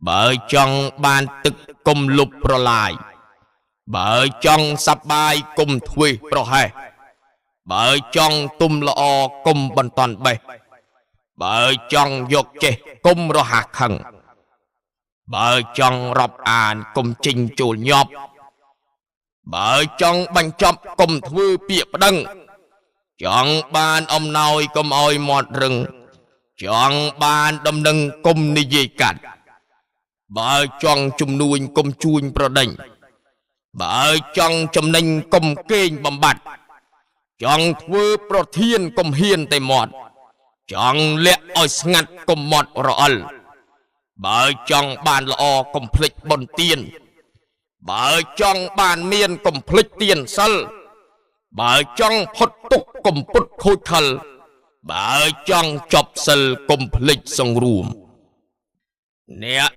បើចង់បានទឹកកុំលុបប្រឡាយបើចង់សប្បាយកុំធ្វេសប្រហែសបើចង់ទុំល្អកុំបន្ទន់បេះបើចង់យកចេះកុំរហ័សខឹងបើចង់រាប់អានកុំចេញចូលញាប់បើចង់បញ្ចប់កុំធ្វើពាក្យប្តឹងចង់បានអំណោយកុំឲ្យមាត់រឹងចង់បានដំណឹងកុំនិយាយកាត់បើចង់ជំនួញកុំជួញប្រដេញបើចង់ចំណេញកុំកេងបំបត្តិចង់ធ្វើប្រធានកុំហ៊ានតែមាត់ចង់លាក់ឲ្យស្ងាត់កុំមាត់រអិលបើចង់បានល្អកុំភ្លេចបុណ្យទានបើចង់បានមានកុំភ្លេចទានសិលបើចង់ផុតទុក្ខកុំពុតខូចខលបើចង់ចប់សិលកុំភ្លេចសង្រួមអ្នក